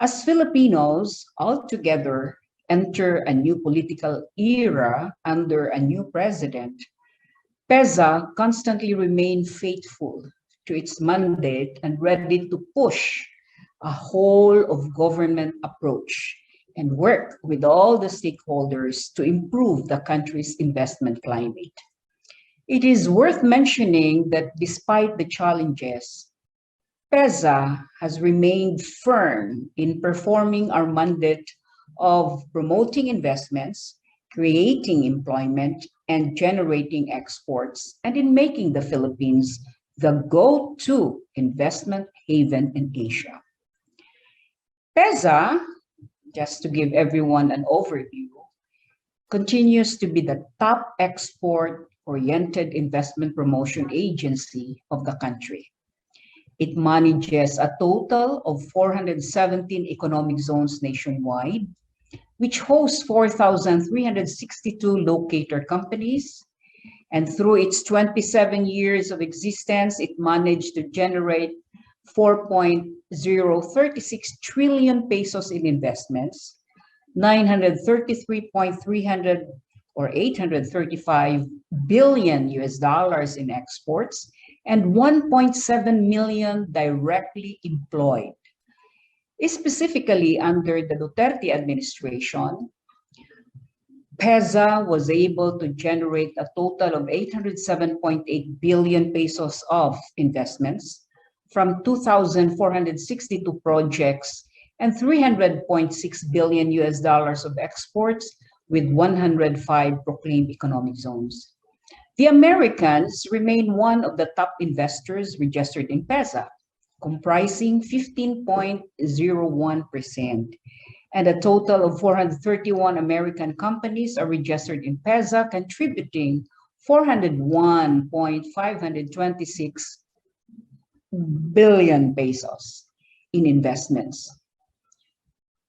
As Filipinos altogether enter a new political era under a new president, PEZA constantly remained faithful to its mandate and ready to push a whole of government approach and work with all the stakeholders to improve the country's investment climate. It is worth mentioning that despite the challenges, PEZA has remained firm in performing our mandate of promoting investments, creating employment, and generating exports, and in making the Philippines the go-to investment haven in Asia. PEZA, just to give everyone an overview, continues to be the top export-oriented investment promotion agency of the country. It manages a total of 417 economic zones nationwide, which hosts 4,362 locator companies. And through its 27 years of existence, it managed to generate 4.036 trillion pesos in investments, 933.300 or 835 billion US dollars in exports, and 1.7 million directly employed. Specifically under the Duterte administration, PEZA was able to generate a total of 807.8 billion pesos of investments from 2,462 projects and 300.6 billion US dollars of exports with 105 proclaimed economic zones. The Americans remain one of the top investors registered in PEZA, comprising 15.01%. And a total of 431 American companies are registered in PEZA, contributing 401.526 billion pesos in investments.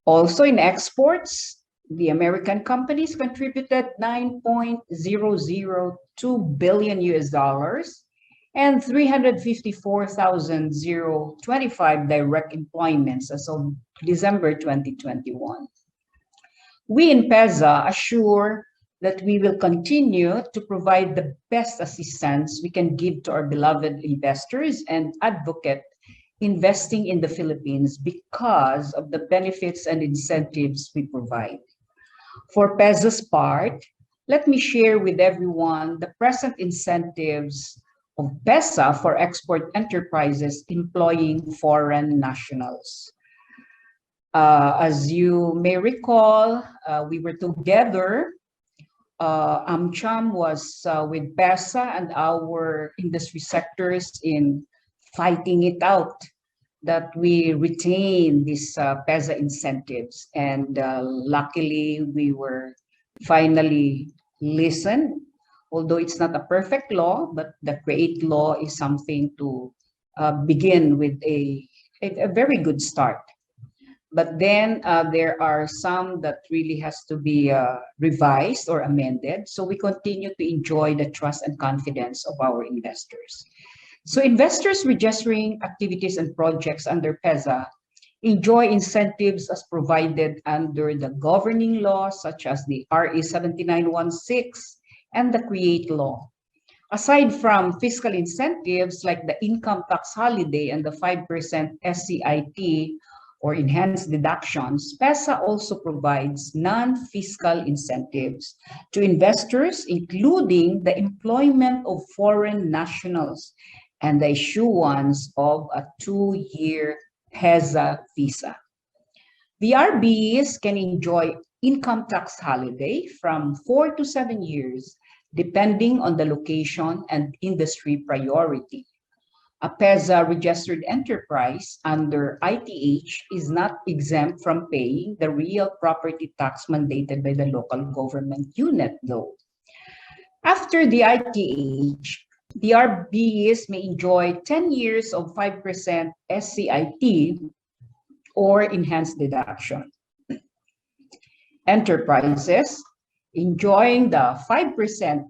Also in exports, the American companies contributed 9.002 billion US dollars and 354,025 direct employments as of December 2021. We in PEZA assure that we will continue to provide the best assistance we can give to our beloved investors and advocate investing in the Philippines because of the benefits and incentives we provide. For PEZA's part, let me share with everyone the present incentives of PEZA for export enterprises employing foreign nationals. As you may recall, we were together. AmCham was with PEZA and our industry sectors in fighting it out that we retain these PEZA incentives. And luckily, we were finally listened. Although it's not a perfect law, but the CREATE law is something to begin with a very good start. But then there are some that really has to be revised or amended. So we continue to enjoy the trust and confidence of our investors. So investors registering activities and projects under PEZA enjoy incentives as provided under the governing laws such as the RA 7916 and the CREATE law. Aside from fiscal incentives like the income tax holiday and the 5% SCIT or enhanced deductions, PEZA also provides non-fiscal incentives to investors, including the employment of foreign nationals and the issuance of a 2-year PEZA visa. The RBs can enjoy income tax holiday from 4 to 7 years, depending on the location and industry priority. A PEZA registered enterprise under ITH is not exempt from paying the real property tax mandated by the local government unit, though. After the ITH, the RBs may enjoy 10 years of 5% SCIT or enhanced deduction. Enterprises enjoying the 5%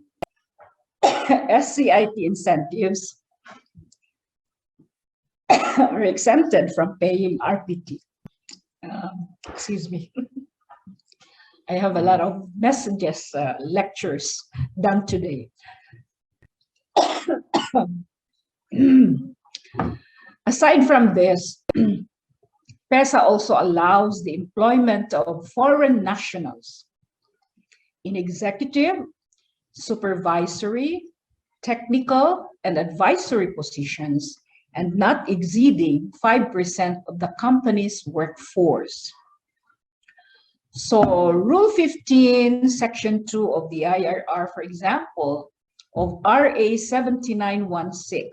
SCIT incentives are exempted from paying RPT. Excuse me. I have a lot of messages, lectures done today. Aside from this, PEZA also allows the employment of foreign nationals in executive, supervisory, technical, and advisory positions, and not exceeding 5% of the company's workforce. So Rule 15, Section 2 of the IRR, for example, of RA 7916,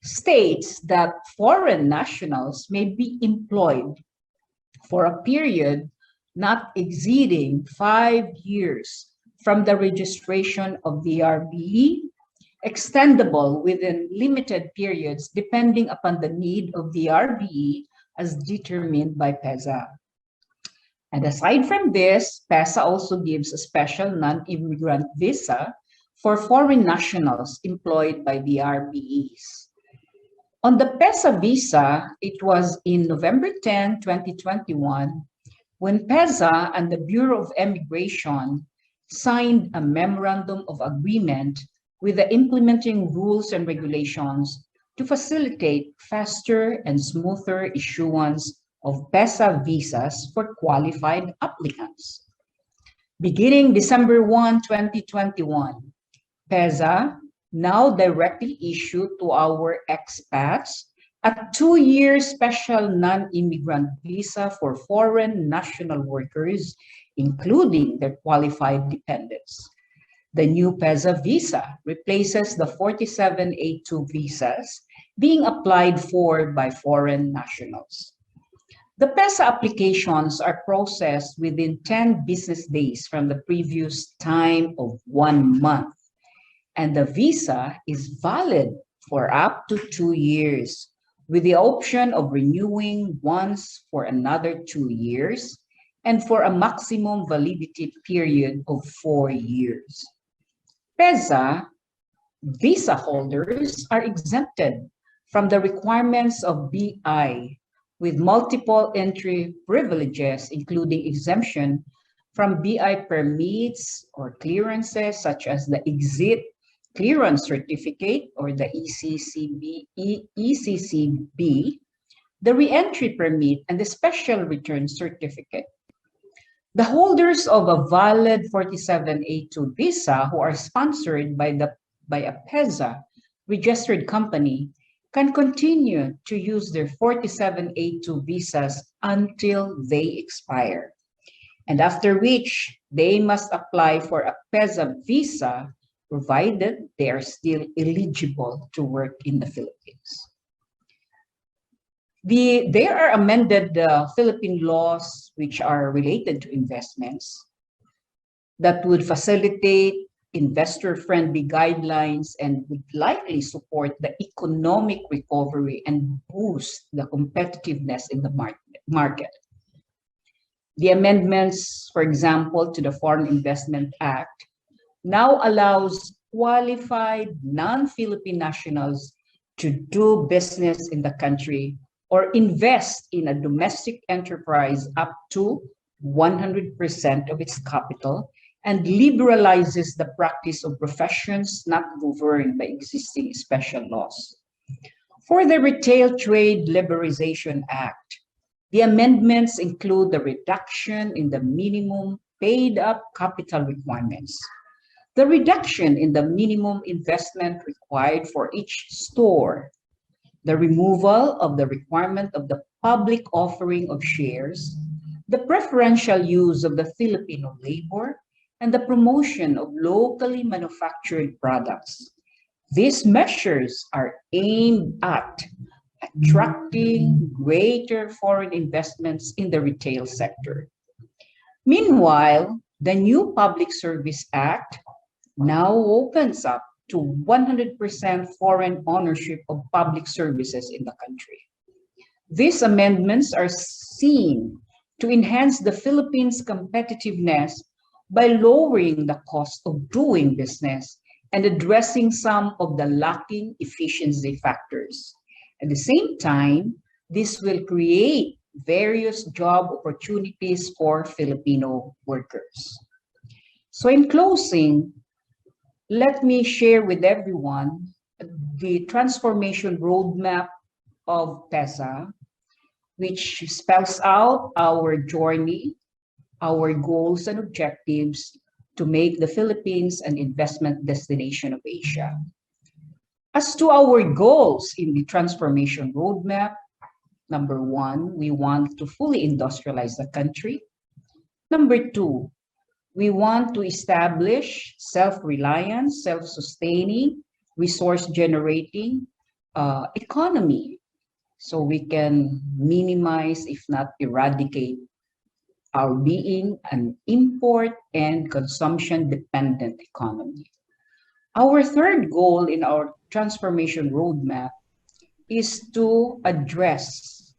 states that foreign nationals may be employed for a period not exceeding 5 years from the registration of the RBE, extendable within limited periods depending upon the need of the RBE as determined by PEZA. And aside from this, PEZA also gives a special non-immigrant visa for foreign nationals employed by the RBEs. On the PEZA visa, it was in November 10, 2021, when PEZA and the Bureau of Immigration signed a memorandum of agreement with the implementing rules and regulations to facilitate faster and smoother issuance of PEZA visas for qualified applicants. Beginning December 1, 2021, PEZA now directly issued to our expats a 2-year special non-immigrant visa for foreign national workers, including their qualified dependents. The new PEZA visa replaces the 47A2 visas being applied for by foreign nationals. The PEZA applications are processed within 10 business days from the previous time of 1 month, and the visa is valid for up to 2 years, with the option of renewing once for another 2 years and for a maximum validity period of 4 years. PEZA visa holders are exempted from the requirements of BI with multiple entry privileges, including exemption from BI permits or clearances such as the Exit Clearance Certificate or the ECCB, the Reentry Permit, and the Special Return Certificate. The holders of a valid 47A2 visa who are sponsored by a PEZA registered company can continue to use their 47A2 visas until they expire, and after which they must apply for a PEZA visa provided they are still eligible to work in the Philippines. There are amended Philippine laws which are related to investments that would facilitate investor-friendly guidelines and would likely support the economic recovery and boost the competitiveness in the market. The amendments, for example, to the Foreign Investment Act now allows qualified non-Philippine nationals to do business in the country or invest in a domestic enterprise up to 100% of its capital, and liberalizes the practice of professions not governed by existing special laws. For the Retail Trade Liberalization Act, the amendments include the reduction in the minimum paid-up capital requirements, the reduction in the minimum investment required for each store, the removal of the requirement of the public offering of shares, the preferential use of the Filipino labor, and the promotion of locally manufactured products. These measures are aimed at attracting greater foreign investments in the retail sector. Meanwhile, the new Public Service Act now opens up to 100% foreign ownership of public services in the country. These amendments are seen to enhance the Philippines' competitiveness by lowering the cost of doing business and addressing some of the lacking efficiency factors. At the same time, this will create various job opportunities for Filipino workers. So in closing, let me share with everyone the transformation roadmap of PEZA, which spells out our journey, our goals and objectives to make the Philippines an investment destination of Asia. As to our goals in the transformation roadmap, number one, we want to fully industrialize the country. Number two, we want to establish self-reliance, self-sustaining, resource-generating economy so we can minimize, if not eradicate, our being an import and consumption-dependent economy. Our third goal in our transformation roadmap is to address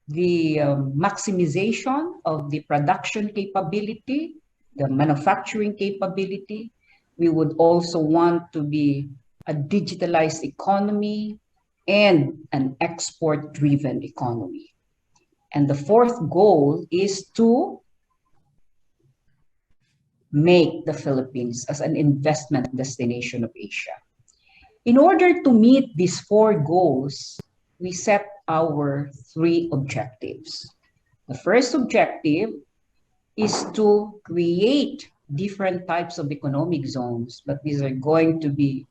the maximization of the production capability, the manufacturing capability. We would also want to be a digitalized economy and an export-driven economy. And the fourth goal is to make the Philippines as an investment destination of Asia. In order to meet these four goals, we set our three objectives. The first objective is to create different types of economic zones, but these are going to be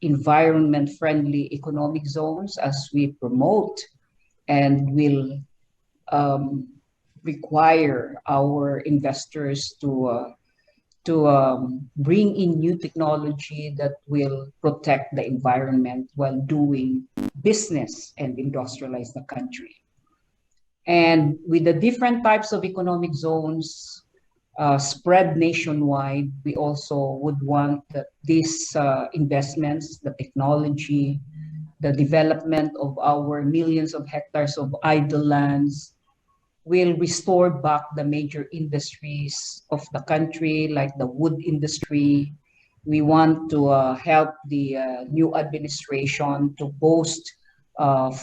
environment-friendly economic zones as we promote and will require our investors to bring in new technology that will protect the environment while doing business and industrialize the country. And with the different types of economic zones spread nationwide, we also would want that these investments, the technology, the development of our millions of hectares of idle lands, will restore back the major industries of the country, like the wood industry. We want to help the new administration to boost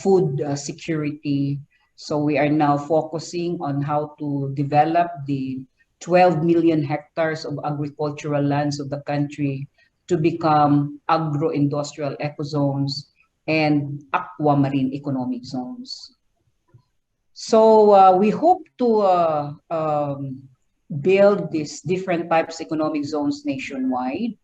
food security. So we are now focusing on how to develop the 12 million hectares of agricultural lands of the country to become agro-industrial ecozones and aquamarine economic zones. So we hope to build these different types of economic zones nationwide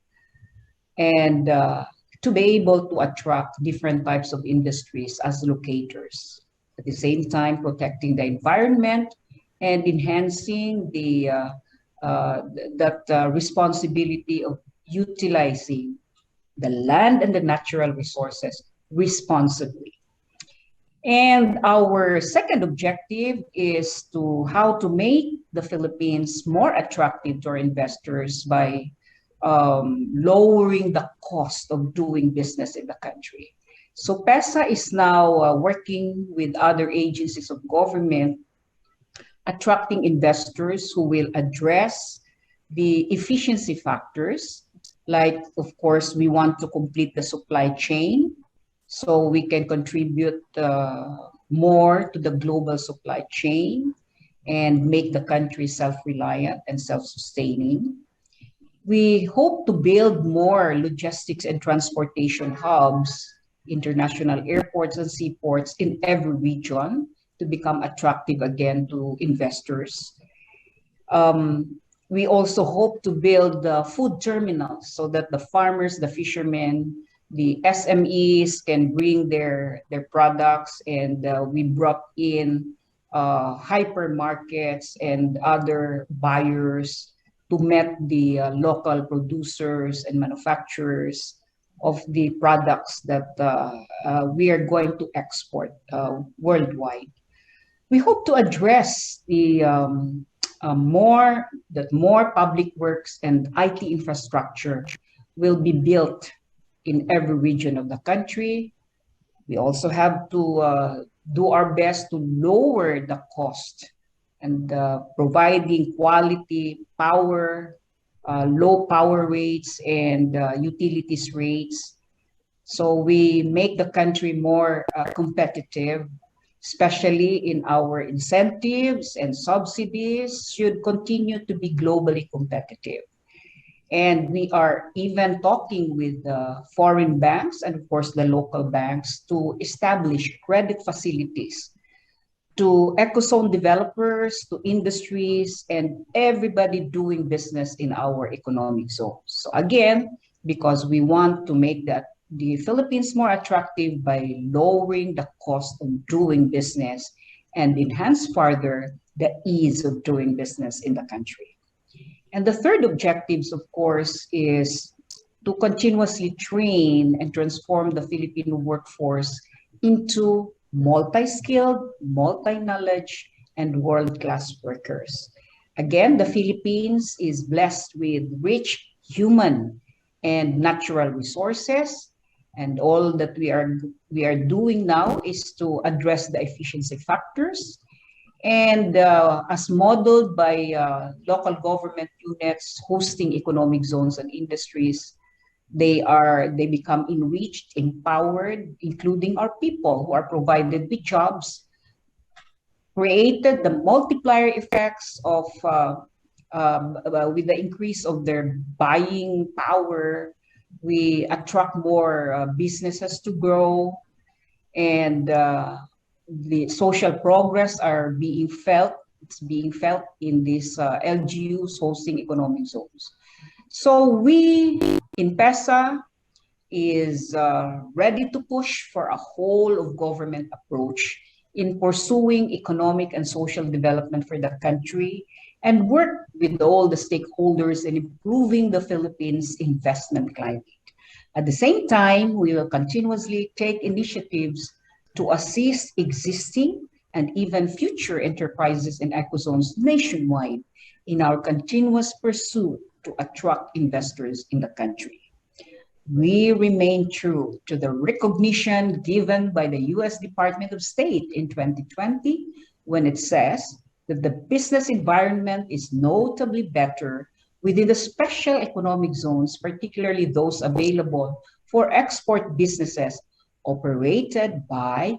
and to be able to attract different types of industries as locators. At the same time, protecting the environment and enhancing the responsibility of utilizing the land and the natural resources responsibly. And our second objective is to how to make the Philippines more attractive to our investors by lowering the cost of doing business in the country. So PEZA is now working with other agencies of government, attracting investors who will address the efficiency factors. Like, of course, we want to complete the supply chain so we can contribute more to the global supply chain and make the country self-reliant and self-sustaining. We hope to build more logistics and transportation hubs, international airports and seaports in every region to become attractive again to investors. We also hope to build food terminals so that the farmers, the fishermen, the SMEs can bring their products, and we brought in hypermarkets and other buyers to meet the local producers and manufacturers of the products that we are going to export worldwide. We hope to address the more public works and IT infrastructure will be built in every region of the country. We also have to do our best to lower the cost and providing quality power, low power rates and utilities rates. So we make the country more competitive especially in our incentives and subsidies, should continue to be globally competitive. And we are even talking with the foreign banks and, of course, the local banks to establish credit facilities to ecozone developers, to industries, and everybody doing business in our economic zones. So again, because we want to make the Philippines more attractive by lowering the cost of doing business and enhance further the ease of doing business in the country. And the third objectives, of course, is to continuously train and transform the Filipino workforce into multi-skilled, multi-knowledge, and world-class workers. Again, the Philippines is blessed with rich human and natural resources, and all that we are doing now is to address the efficiency factors. And as modeled by local government units hosting economic zones and industries, they become enriched, empowered, including our people who are provided with jobs, created the multiplier effects of with the increase of their buying power. We attract more businesses to grow, and the social progress are being felt. It's being felt in these LGUs hosting economic zones. So we in PEZA is ready to push for a whole of government approach in pursuing economic and social development for the country and work with all the stakeholders in improving the Philippines' investment climate. At the same time, we will continuously take initiatives to assist existing and even future enterprises and ecozones nationwide in our continuous pursuit to attract investors in the country. We remain true to the recognition given by the US Department of State in 2020 when it says that the business environment is notably better within the special economic zones, particularly those available for export businesses operated by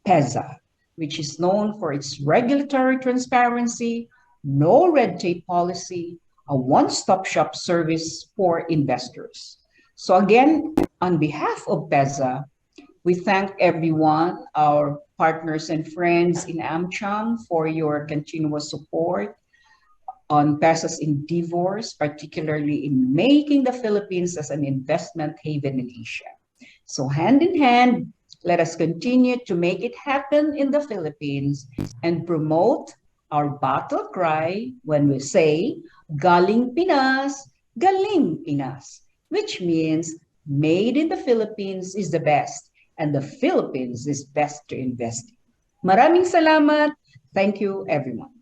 PEZA, which is known for its regulatory transparency, no red tape policy, a one-stop shop service for investors. So again, on behalf of PEZA, we thank everyone, our partners and friends in AmCham for your continuous support on PEZA's endeavors, particularly in making the Philippines as an investment haven in Asia. So hand in hand, let us continue to make it happen in the Philippines and promote our battle cry when we say, Galing Pinas, Galing Pinas, which means made in the Philippines is the best and the Philippines is best to invest in. Maraming salamat. Thank you, everyone.